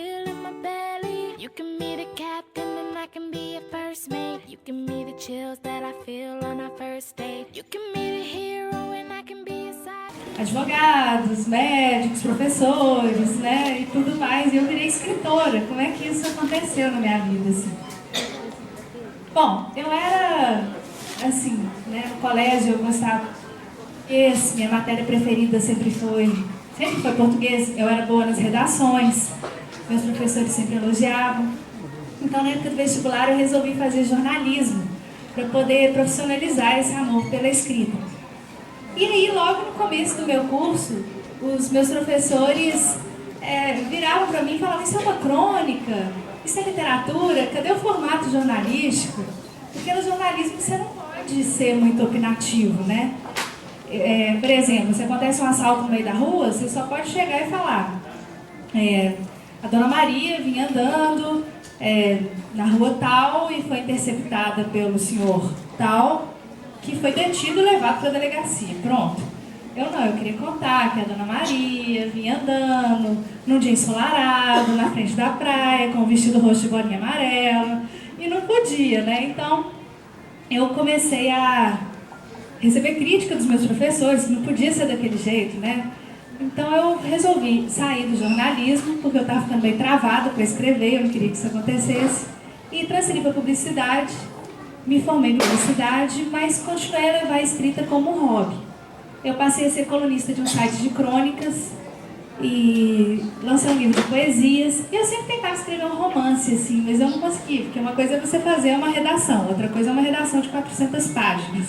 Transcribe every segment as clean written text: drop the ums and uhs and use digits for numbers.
feel in my belly. You can be the captain and I can be your first mate. You can be the chills that I feel on our first date. You can be the hero and I can be your side. Advogados, médicos, professores, né, e tudo mais. E eu virei escritora. Como é que isso aconteceu na minha vida, assim? Bom, eu era, assim, né, no colégio eu gostava de português, minha matéria preferida sempre foi português. Eu era boa nas redações, meus professores sempre elogiavam. Então, na época do vestibular, eu resolvi fazer jornalismo para poder profissionalizar esse amor pela escrita. E aí, logo no começo do meu curso, os meus professores viravam para mim e falavam: isso é uma crônica, isso é literatura, cadê o formato jornalístico? Porque no jornalismo você não pode ser muito opinativo, né? Por exemplo, se acontece um assalto no meio da rua, você só pode chegar e falar: a Dona Maria vinha andando na rua tal e foi interceptada pelo senhor tal, que foi detido e levado para a delegacia. Pronto. Eu queria contar que a Dona Maria vinha andando num dia ensolarado, na frente da praia, com um vestido roxo e bolinha amarela, e não podia, né? Então, eu comecei a receber crítica dos meus professores, que não podia ser daquele jeito, né? Então, eu resolvi sair do jornalismo, porque eu estava ficando bem travada para escrever, eu não queria que isso acontecesse, e transferi para publicidade. Me formei em publicidade, mas continuei a levar a escrita como hobby. Eu passei a ser colunista de um site de crônicas e lancei um livro de poesias. E eu sempre tentava escrever um romance, assim, mas eu não conseguia, porque uma coisa é você fazer uma redação, outra coisa é uma redação de 400 páginas.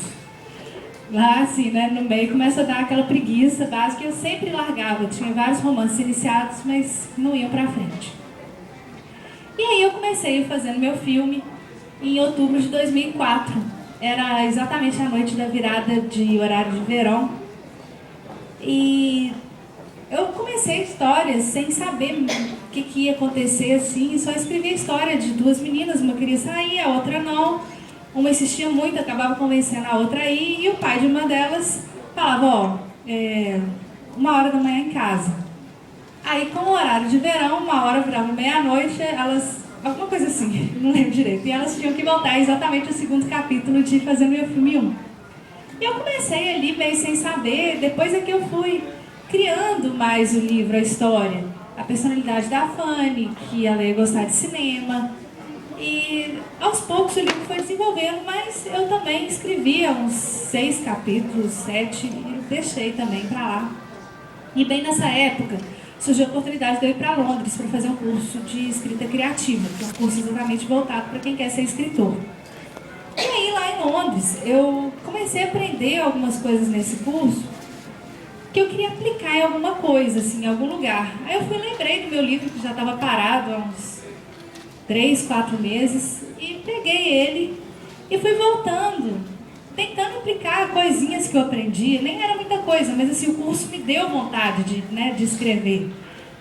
Lá, assim, né, no meio começa a dar aquela preguiça básica, e eu sempre largava. Eu tinha vários romances iniciados, mas não iam pra frente. E aí eu comecei fazendo meu filme em outubro de 2004. Era exatamente a noite da virada de horário de verão. E eu comecei histórias sem saber o que ia acontecer, assim, só escrevi a história de duas meninas, uma queria sair, a outra não. Uma insistia muito, acabava convencendo a outra a ir, e o pai de uma delas falava: 1h da manhã em casa. Aí, com o horário de verão, 1h virava meia-noite, elas, alguma coisa assim, não lembro direito, e elas tinham que voltar exatamente o segundo capítulo de Fazer Meu Filme 1. E eu comecei ali meio sem saber, depois é que eu fui criando mais o livro, a história, a personalidade da Fanny, que ela ia gostar de cinema, e aos poucos o livro foi desenvolvendo, mas eu também escrevia uns 6 capítulos, 7, e deixei também para lá. E bem nessa época surgiu a oportunidade de eu ir para Londres para fazer um curso de escrita criativa, que é um curso exatamente voltado para quem quer ser escritor. E aí, lá em Londres, eu comecei a aprender algumas coisas nesse curso que eu queria aplicar em alguma coisa, assim, em algum lugar. Aí eu lembrei do meu livro, que já estava parado há uns 3, 4 meses, e peguei ele e fui voltando, tentando aplicar coisinhas que eu aprendi. Nem era muita coisa, mas assim, o curso me deu vontade de escrever,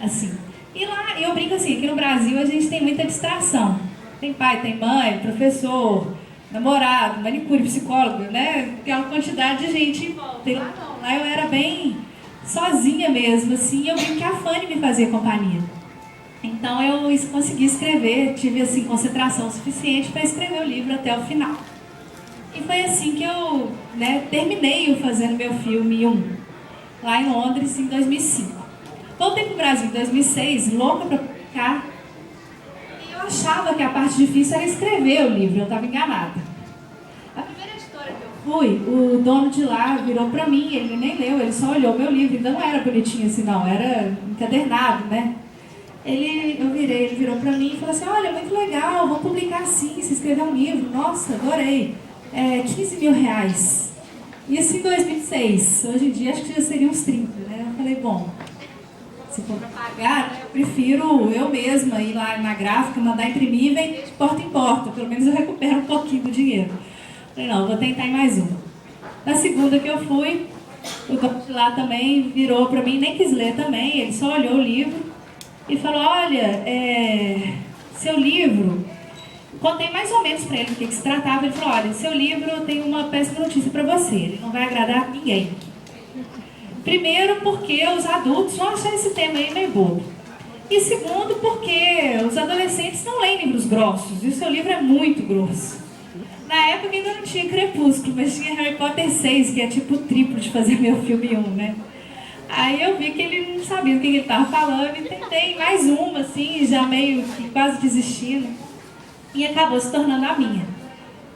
assim. E lá, eu brinco assim, aqui no Brasil a gente tem muita distração. Tem pai, tem mãe, professor, namorado, manicure, psicólogo, né? Aquela quantidade de gente em volta. E lá não, lá eu era bem sozinha mesmo, assim, eu vi que a Fanny me fazia companhia. Então eu consegui escrever, tive assim, concentração suficiente para escrever o livro até o final. E foi assim que eu terminei o Fazendo Meu Filme 1, lá em Londres, em 2005. Voltei para o Brasil em 2006, louca para publicar. E eu achava que a parte difícil era escrever o livro, eu estava enganada. A primeira editora que eu fui, o dono de lá virou para mim, ele nem leu, ele só olhou meu livro, então não era bonitinho assim não, era encadernado, né? Ele virou para mim e falou assim: olha, muito legal, vamos publicar assim, se escrever um livro, nossa, adorei. 15 mil reais. Isso em 2006. Hoje em dia acho que já seria uns 30, né? Eu falei, bom, se for para pagar, eu prefiro eu mesma ir lá na gráfica, mandar imprimir e vender de porta em porta. Pelo menos eu recupero um pouquinho do dinheiro. Eu falei, não, vou tentar em mais uma. Na segunda que eu fui, o dono de lá também virou para mim, nem quis ler também, ele só olhou o livro e falou: olha, seu livro... Contei mais ou menos para ele do que se tratava. Ele falou: olha, seu livro tem uma péssima notícia para você, ele não vai agradar ninguém. Primeiro porque os adultos vão achar esse tema aí meio bobo. E segundo, porque os adolescentes não leem livros grossos, e o seu livro é muito grosso. Na época ainda não tinha Crepúsculo, mas tinha Harry Potter 6, que é tipo o triplo de fazer meu filme 1, né? Aí eu vi que ele não sabia o que ele estava falando e tentei mais uma, assim, já meio que quase desistindo. E acabou se tornando a minha.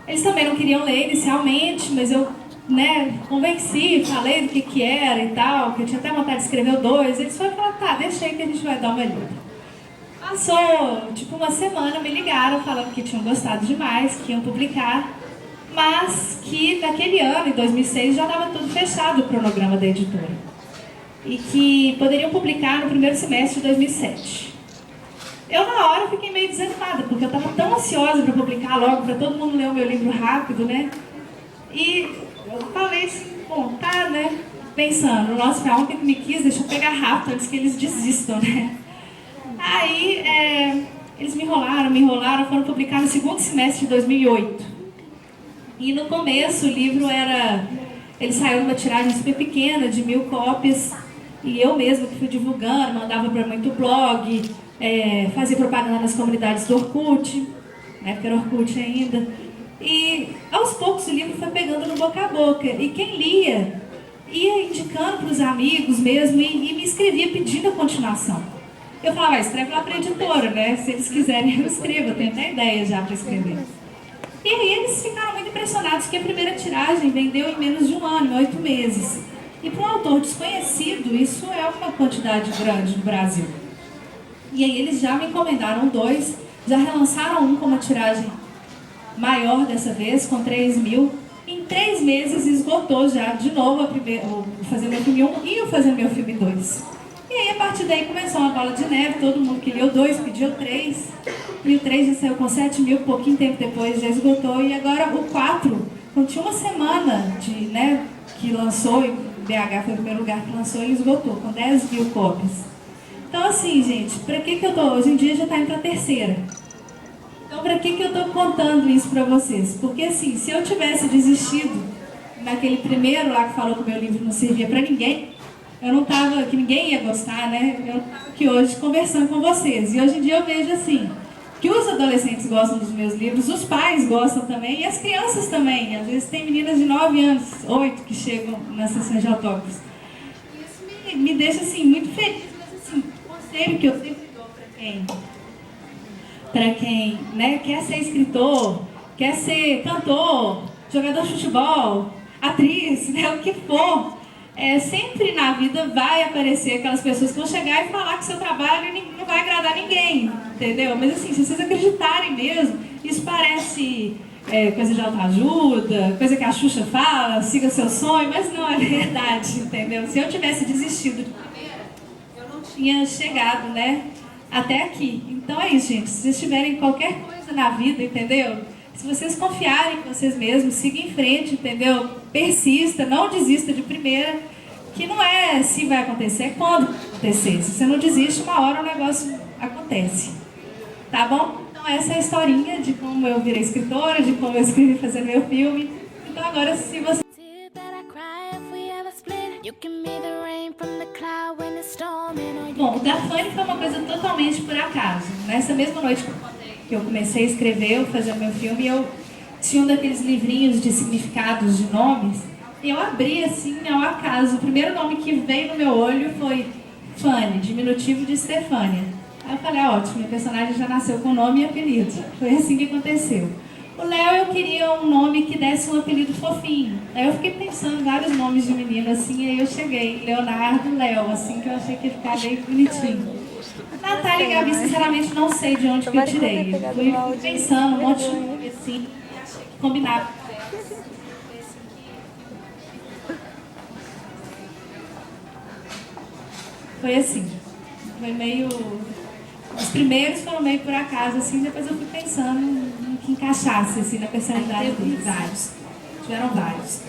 Eles também não queriam ler inicialmente, mas eu, né, convenci, falei do que era e tal, que eu tinha até vontade de escrever o 2. Eles foram falar, tá, deixa aí que a gente vai dar uma lida. Passou, tipo, uma semana, me ligaram falando que tinham gostado demais, que iam publicar, mas que naquele ano, em 2006, já estava tudo fechado o cronograma da editora. E que poderiam publicar no primeiro semestre de 2007. Eu, na hora, fiquei meio desanimada, porque eu estava tão ansiosa para publicar logo, para todo mundo ler o meu livro rápido, né? E eu falei assim, bom, tá, né? Pensando, nossa, foi ontem que me quis, deixa eu pegar rápido antes que eles desistam, né? Aí, eles me enrolaram, foram publicar no segundo semestre de 2008. E no começo o livro ele saiu numa tiragem super pequena, de 1000 cópias, e eu mesma que fui divulgando, mandava para muito blog, fazia propaganda nas comunidades do Orkut, na época era Orkut ainda. E aos poucos o livro foi pegando no boca a boca, e quem lia ia indicando para os amigos mesmo, e me escrevia pedindo a continuação. Eu falava, escreve lá para a editora, né? Se eles quiserem, eu escrevo, eu tenho até ideia já para escrever. E aí eles ficaram muito impressionados que a primeira tiragem vendeu em menos de um ano, em 8 meses. E para um autor desconhecido, isso é uma quantidade grande no Brasil. E aí eles já me encomendaram 2, já relançaram um com uma tiragem maior dessa vez, com 3.000. Em 3 meses esgotou já de novo o Fazer Meu Filme 1 e o Fazer Meu Filme 2. E aí, a partir daí, começou uma bola de neve, todo mundo que lia o 2 pediu o 3, e o 3 já saiu com 7.000, pouquinho tempo depois já esgotou, e agora o 4, quando tinha uma semana que lançou, e BH foi o primeiro lugar que lançou, ele esgotou, com 10.000 cópias. Então, assim, gente, pra que eu tô, hoje em dia já está indo pra 3ª. Então, pra que eu tô contando isso pra vocês? Porque, assim, se eu tivesse desistido naquele primeiro lá que falou que o meu livro não servia pra ninguém, eu não estava, que ninguém ia gostar, né? Eu estava aqui hoje conversando com vocês. E hoje em dia eu vejo assim, que os adolescentes gostam dos meus livros, os pais gostam também, e as crianças também. Às vezes tem meninas de 9 anos, 8, que chegam nas sessões de autógrafos. Isso me deixa, assim, muito feliz. Mas, assim, o conselho que eu sempre dou para quem né, quer ser escritor, quer ser cantor, jogador de futebol, atriz, né, o que for, sempre na vida vai aparecer aquelas pessoas que vão chegar e falar que seu trabalho não vai agradar ninguém, entendeu? Mas assim, se vocês acreditarem mesmo, isso parece coisa de autoajuda, coisa que a Xuxa fala, siga seu sonho, mas não é verdade, entendeu? Se eu tivesse desistido de primeira, eu não tinha chegado, né, até aqui. Então é isso, gente. Se vocês tiverem qualquer coisa na vida, entendeu? Se vocês confiarem em vocês mesmos, siga em frente, entendeu? Persista, não desista de primeira, que não é se vai acontecer, é quando acontecer. Se você não desiste, uma hora o negócio acontece. Tá bom? Então essa é a historinha de como eu virei escritora, de como eu escrevi Fazer Meu Filme. Então agora, se você... Bom, o da Fanny foi uma coisa totalmente por acaso. Nessa mesma noite que eu comecei a escrever, eu fazer o meu filme, eu tinha um daqueles livrinhos de significados de nomes, e eu abri assim, ao acaso. O primeiro nome que veio no meu olho foi Fanny, diminutivo de Stefânia. Aí eu falei, ótimo, minha personagem já nasceu com nome e apelido. Foi assim que aconteceu. O Léo, eu queria um nome que desse um apelido fofinho. Aí eu fiquei pensando em vários nomes de menino, assim, e aí eu cheguei, Leonardo, Léo, assim, que eu achei que ia ficar bem bonitinho. Natália e Gabi, sinceramente, não sei de onde que eu tirei. Fui pensando um monte de nome, assim, e achei que combinava. Foi assim, foi meio... Os primeiros foram meio por acaso, assim, depois eu fui pensando no que encaixasse, assim, na personalidade deles. Vários. Tiveram vários.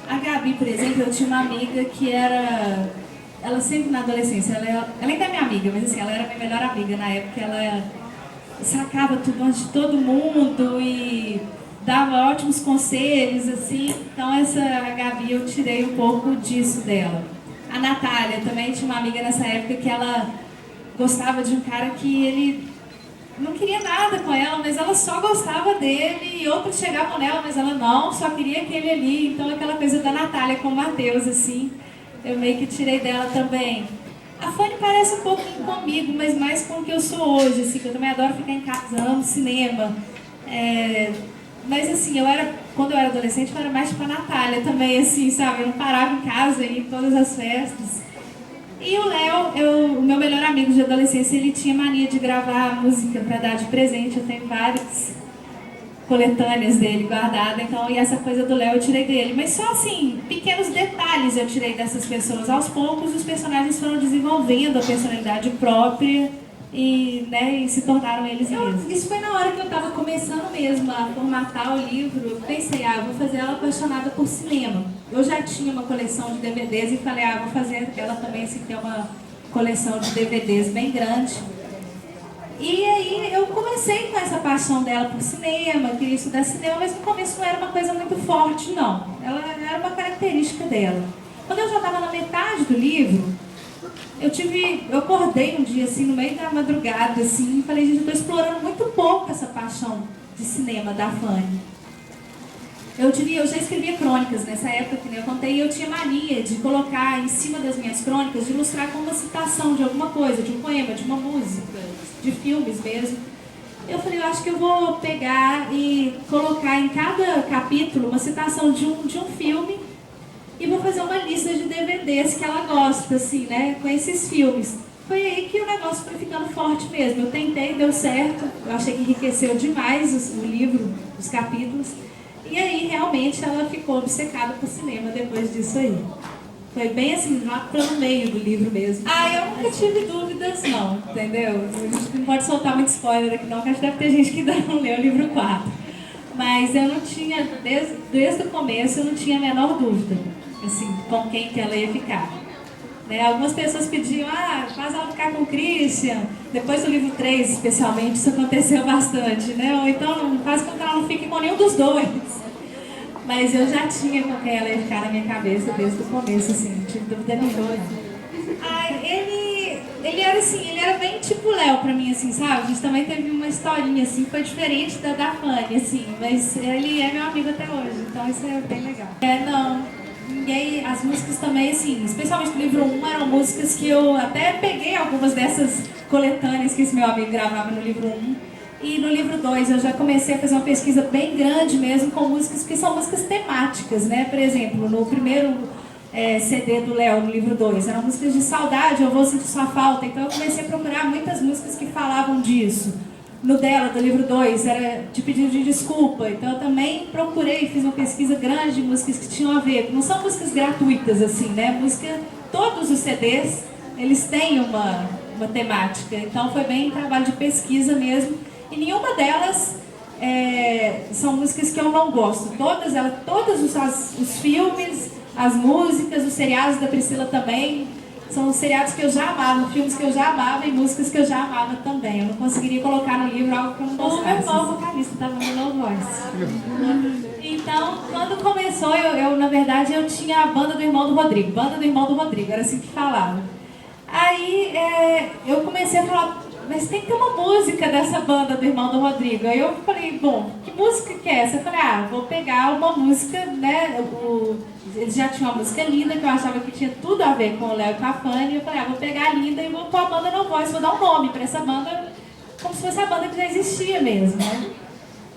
A Gabi, por exemplo, eu tinha uma amiga que era... Ela sempre na adolescência, ela ainda é minha amiga, mas assim, ela era minha melhor amiga na época, ela sacava tudo antes de todo mundo e dava ótimos conselhos, assim. Então a Gabi, eu tirei um pouco disso dela. A Natália também tinha uma amiga nessa época que ela gostava de um cara que ele não queria nada com ela, mas ela só gostava dele, e outros chegavam nela, mas ela não, só queria aquele ali. Então aquela coisa da Natália com o Matheus, assim, eu meio que tirei dela também. A Fanny parece um pouquinho comigo, mas mais com o que eu sou hoje, assim, que eu também adoro ficar em casa, amo cinema. Mas assim, quando eu era adolescente, eu era mais tipo a Natália também, assim, sabe? Eu não parava em casa, ia em todas as festas. E o Léo, o meu melhor amigo de adolescência, ele tinha mania de gravar música pra dar de presente. Eu tenho várias coletâneas dele guardadas, então, e essa coisa do Léo eu tirei dele. Mas só assim, pequenos detalhes eu tirei dessas pessoas. Aos poucos, os personagens foram desenvolvendo a personalidade própria e, né, e se tornaram eles mesmos. Isso foi na hora que eu estava começando mesmo a formatar o livro. Eu pensei, vou fazer ela apaixonada por cinema. Eu já tinha uma coleção de DVDs e falei, vou fazer ela também, assim, ter uma coleção de DVDs bem grande. E aí eu comecei com essa paixão dela por cinema, queria estudar cinema, mas no começo não era uma coisa muito forte, não. Ela era uma característica dela. Quando eu já estava na metade do livro, eu acordei um dia, assim, no meio da madrugada, assim, e falei, gente, eu estou explorando muito pouco essa paixão de cinema da Fanny. Eu já escrevia crônicas nessa época, que eu contei, e eu tinha mania de colocar em cima das minhas crônicas, de ilustrar com uma citação de alguma coisa, de um poema, de uma música, de filmes mesmo. Eu falei, eu acho que eu vou pegar e colocar em cada capítulo uma citação de um filme e vou fazer uma lista de DVDs que ela gosta, assim, né, com esses filmes. Foi aí que o negócio foi ficando forte mesmo. Eu tentei, deu certo, eu achei que enriqueceu demais o livro, os capítulos. E aí, realmente, ela ficou obcecada por cinema depois disso aí. Foi bem assim, lá pelo meio do livro mesmo. Eu nunca tive dúvidas, não, entendeu? A gente não pode soltar muito spoiler aqui, não, porque acho que deve ter gente que ainda não leu o livro 4. Mas eu não tinha, desde o começo, eu não tinha a menor dúvida, assim, com quem que ela ia ficar. Né? Algumas pessoas pediam, faz ela ficar com o Christian. Depois do livro 3, especialmente, isso aconteceu bastante, né? Ou então, faz com que ela não fique com nenhum dos dois. Mas eu já tinha com quem ela ia ficar na minha cabeça desde o começo, assim, não tive dúvida nenhuma. Ele era assim, ele era bem tipo Léo pra mim, assim, sabe? A gente também teve uma historinha, assim, foi diferente da Fanny, assim, mas ele é meu amigo até hoje, então isso é bem legal. E aí as músicas também, assim, especialmente no livro 1, eram músicas que eu até peguei algumas dessas coletâneas que esse meu amigo gravava no livro 1. E no livro 2 eu já comecei a fazer uma pesquisa bem grande mesmo com músicas, porque são músicas temáticas, né? Por exemplo, no primeiro CD do Léo, no livro 2, eram músicas de saudade, eu vou sentir sua falta. Então eu comecei a procurar muitas músicas que falavam disso. No dela, do livro 2, era de pedido de desculpa. Então eu também procurei, fiz uma pesquisa grande de músicas que tinham a ver. Não são músicas gratuitas, assim, né? Todos os CDs, eles têm uma temática. Então foi bem trabalho de pesquisa mesmo. E nenhuma delas são músicas que eu não gosto. Todos os filmes, as músicas, os seriados da Priscila também, são seriados que eu já amava, filmes que eu já amava e músicas que eu já amava também. Eu não conseguiria colocar no livro algo que eu não gostasse. O meu irmão vocalista estava no No Voice. Então, quando começou, na verdade, eu tinha a banda do irmão do Rodrigo, era assim que falava. Aí eu comecei a falar, mas tem que ter uma música dessa banda do irmão do Rodrigo. Aí eu falei, bom, que música que é essa? Eu falei, vou pegar uma música, né? Eles já tinham uma música linda, que eu achava que tinha tudo a ver com o Léo e com a Fanny. Eu falei, vou pegar a linda e vou pôr a banda No Voice, vou dar um nome pra essa banda, como se fosse a banda que já existia mesmo, né?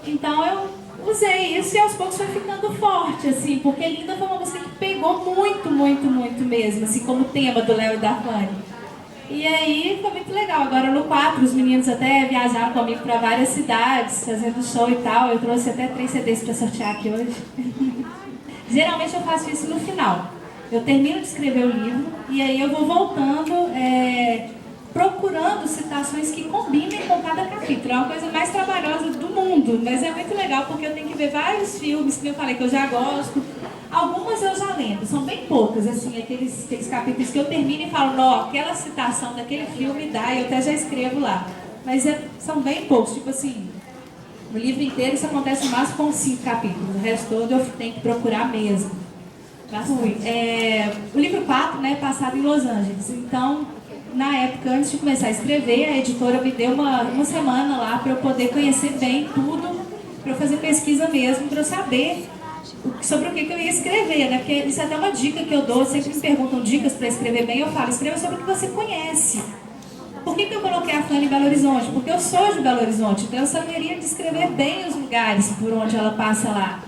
Então eu usei isso e aos poucos foi ficando forte, assim, porque Linda foi uma música que pegou muito, muito, muito mesmo, assim, como tema do Léo e da Fanny. E aí foi muito legal. Agora no 4, os meninos até viajaram comigo para várias cidades, fazendo show e tal. Eu trouxe até 3 CDs para sortear aqui hoje. Geralmente eu faço isso no final. Eu termino de escrever o livro e aí eu vou voltando, procurando citações que combinem com cada capítulo. É uma coisa mais trabalhosa do mundo, mas é muito legal porque eu tenho que ver vários filmes que eu falei que eu já gosto. Algumas eu já lembro, são bem poucas, assim, aqueles capítulos que eu termino e falo, não, aquela citação daquele filme dá, e eu até já escrevo lá. Mas são bem poucos, tipo assim, no livro inteiro isso acontece mais com 5 capítulos, o resto todo eu tenho que procurar mesmo. Fui. O livro 4, né, passado em Los Angeles. Então, na época, antes de começar a escrever, a editora me deu uma semana lá para eu poder conhecer bem tudo, para eu fazer pesquisa mesmo, para eu saber sobre o que eu ia escrever, né? Porque isso é até uma dica que eu dou, sempre me perguntam dicas para escrever bem, eu falo, escreva sobre o que você conhece. Por que eu coloquei a Fanny em Belo Horizonte? Porque eu sou de Belo Horizonte, então eu saberia descrever bem os lugares por onde ela passa lá.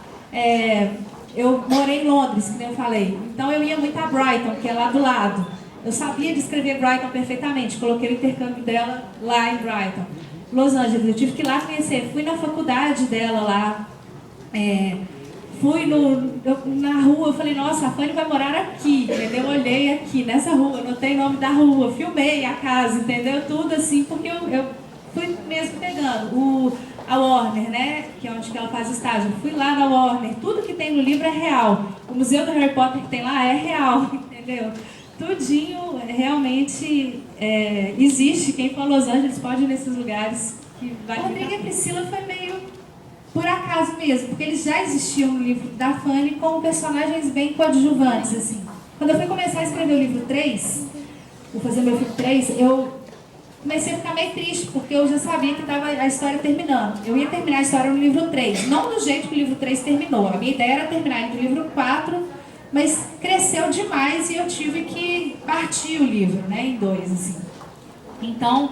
Eu morei em Londres, que nem eu falei, então eu ia muito a Brighton, que é lá do lado. Eu sabia descrever Brighton perfeitamente, coloquei o intercâmbio dela lá em Brighton. Los Angeles, eu tive que ir lá conhecer, fui na faculdade dela lá, fui na rua, eu falei, nossa, a Fanny vai morar aqui, entendeu? Eu olhei aqui, nessa rua, anotei o nome da rua, filmei a casa, entendeu? Tudo assim, porque eu fui mesmo pegando. A Warner, né, que é onde que ela faz estágio, fui lá na Warner, tudo que tem no livro é real. O museu do Harry Potter que tem lá é real, entendeu? Tudinho realmente existe. Quem for a Los Angeles pode ir nesses lugares que vai. Rodrigo e Priscila foi meio por acaso mesmo, porque eles já existiam no livro da Fanny com personagens bem coadjuvantes, assim. Quando eu fui começar a escrever o livro 3, vou fazer meu livro 3, eu comecei a ficar meio triste, porque eu já sabia que estava a história terminando. Eu ia terminar a história no livro 3, não do jeito que o livro 3 terminou. A minha ideia era terminar no livro 4, mas cresceu demais e eu tive que partir o livro, né, em 2, assim. Então,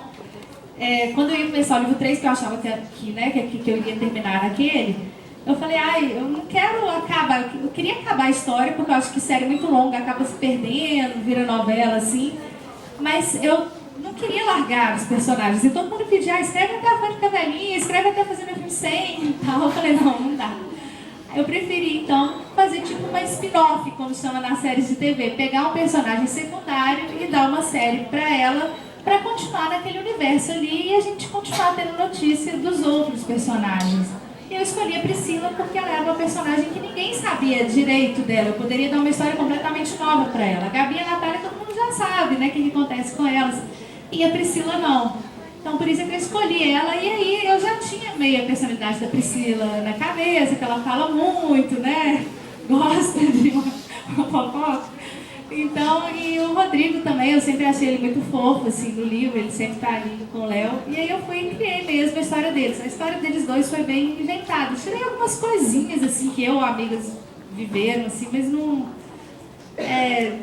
quando eu ia começar o livro 3, que eu achava que eu iria terminar naquele, eu falei, eu não quero acabar, eu queria acabar a história, porque eu acho que série muito longa, acaba se perdendo, vira novela, assim, mas eu não queria largar os personagens, e todo mundo pedia, escreve até a Fanny ficar velhinha, escreve até fazer meu filme 100 e tal. Eu falei, não dá. Eu preferi, então, fazer tipo uma spin-off, como chama nas séries de TV, pegar um personagem secundário e dar uma série pra ela, pra continuar naquele universo ali e a gente continuar tendo notícia dos outros personagens. E eu escolhi a Priscila porque ela era uma personagem que ninguém sabia direito dela, eu poderia dar uma história completamente nova pra ela. A Gabi e a Natália todo mundo já sabe, né, o que acontece com elas. E a Priscila não. Então por isso é que eu escolhi ela, e aí eu já tinha meio a personalidade da Priscila na cabeça, que ela fala muito, né? Gosta de uma fofoca. Então, e o Rodrigo também, eu sempre achei ele muito fofo, assim, no livro, ele sempre tá ali com o Léo. E aí eu fui e criei mesmo a história deles. A história deles dois foi bem inventada. Tirei algumas coisinhas, assim, que eu, amigas, viveram, assim, mas não...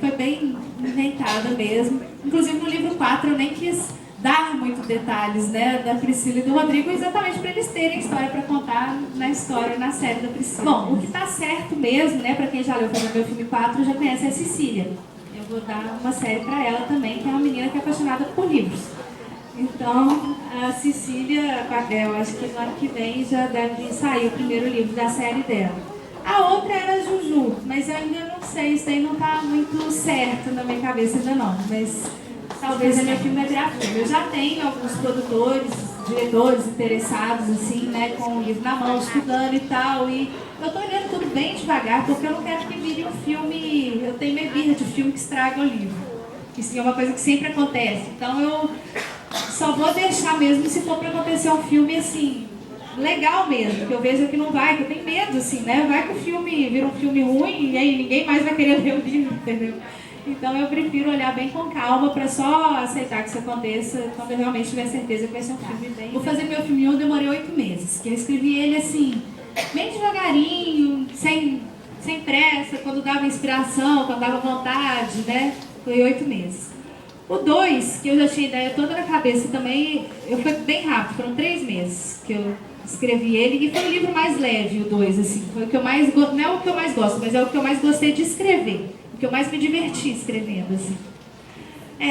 foi bem inventada mesmo. Inclusive no livro 4 eu nem quis dar muitos detalhes, né, da Priscila e do Rodrigo, exatamente para eles terem história para contar na história, na série da Priscila. Bom, o que tá certo mesmo, né, para quem já leu Fazer Meu Filme 4 já conhece a Cecília. Eu vou dar uma série para ela também, que é uma menina que é apaixonada por livros. Então, a Cecília, eu acho que no ano que vem já deve sair o primeiro livro da série dela. A outra era a Juju, mas eu ainda não sei, isso aí não tá muito certo na minha cabeça ainda não, mas talvez a minha filme vai virar filme. Eu já tenho alguns produtores, diretores interessados, assim, né, com o livro na mão, estudando e tal, e eu tô olhando tudo bem devagar, porque eu não quero que vire um filme, eu tenho medo de filme que estraga o livro. Isso é uma coisa que sempre acontece, então eu só vou deixar mesmo se for pra acontecer um filme, assim, legal mesmo, que eu vejo que não vai, que eu tenho medo, assim, né, vai que o filme vira um filme ruim e aí ninguém mais vai querer ler o livro, entendeu? Então eu prefiro olhar bem com calma para só aceitar que isso aconteça quando eu realmente tiver certeza que vai ser um filme bem... Vou fazer meu filme 1, eu demorei 8 meses, que eu escrevi ele assim, bem devagarinho, sem pressa, quando dava inspiração, quando dava vontade, né? Foi 8 meses. O 2, que eu já tinha ideia toda na cabeça também, foi bem rápido, foram 3 meses que eu escrevi ele, e foi o livro mais leve, o 2, assim, foi o que eu mais gosto, não é o que eu mais gosto, mas é o que eu mais gostei de escrever. Que eu mais me diverti escrevendo, assim.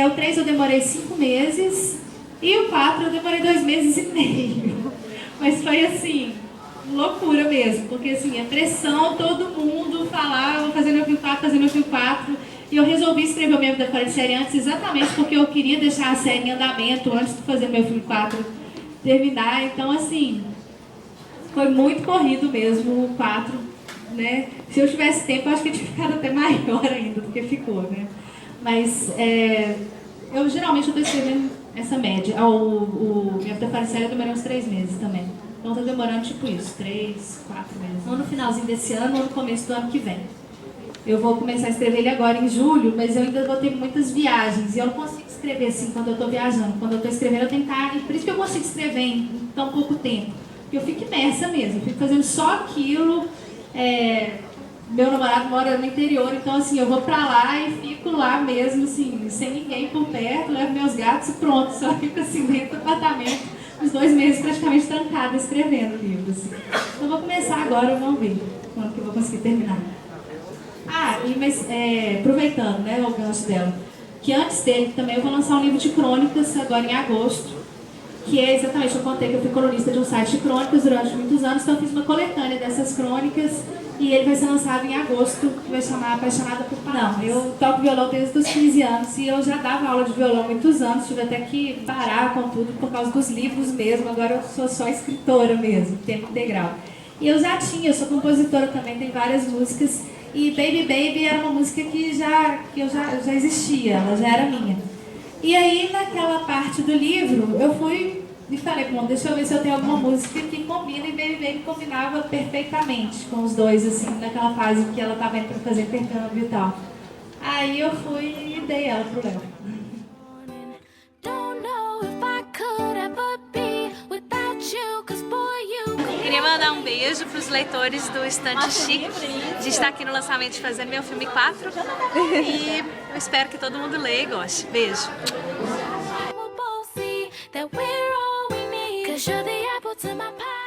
O 3 eu demorei 5 meses e o 4 eu demorei 2 meses e meio. Mas foi assim, loucura mesmo, porque assim, a pressão, todo mundo falava, vou fazer meu filme 4, fazer meu filme 4. E eu resolvi escrever o meu Vida Fora de Série antes exatamente porque eu queria deixar a série em andamento antes de fazer meu filme 4 terminar. Então assim, foi muito corrido mesmo o 4. Né? Se eu tivesse tempo, eu acho que tinha ficado até maior ainda do que ficou, né? Mas eu geralmente estou escrevendo essa média. O Minha Vida Fora de Série eu demorei uns 3 meses também. Então estou demorando tipo isso, 3, 4 meses. Ou no finalzinho desse ano ou no começo do ano que vem. Eu vou começar a escrever ele agora em julho, mas eu ainda vou ter muitas viagens. E eu não consigo escrever assim quando eu estou viajando. Quando eu estou escrevendo, eu tenho que estar... Por isso que eu consigo escrever em tão pouco tempo. Porque eu fico imersa mesmo. Eu fico fazendo só aquilo. Meu namorado mora no interior, então assim, eu vou pra lá e fico lá mesmo, assim, sem ninguém por perto, levo meus gatos e pronto. Só fico assim dentro do apartamento, uns 2 meses praticamente trancada escrevendo o livro. Assim. Então vou começar agora, vamos ver quando que eu vou conseguir terminar. Mas aproveitando, né, o gancho dela, que antes dele também eu vou lançar um livro de crônicas agora em agosto, que é exatamente, eu contei que eu fui colunista de um site de crônicas durante muitos anos, então eu fiz uma coletânea dessas crônicas e ele vai ser lançado em agosto, que vai chamar Apaixonada por Palavras. Não, eu toco violão desde os 15 anos e eu já dava aula de violão há muitos anos, tive até que parar com tudo por causa dos livros mesmo, agora eu sou só escritora mesmo, tempo integral. E eu sou compositora também, tem várias músicas. E Baby Baby era uma música que já existia, ela já era minha. E aí, naquela parte do livro, eu fui e falei, bom, deixa eu ver se eu tenho alguma música que combina, e Baby Baby combinava perfeitamente com os dois, assim, naquela fase que ela estava indo para fazer intercâmbio e tal. Aí eu fui e dei ela pro Léo. Queria mandar um beijo para os leitores do Estante Chique, de estar aqui no lançamento de Fazendo Meu Filme 4. E eu espero que todo mundo leia e goste. Beijo! That we're all we need, 'cause you're the apple to my pie.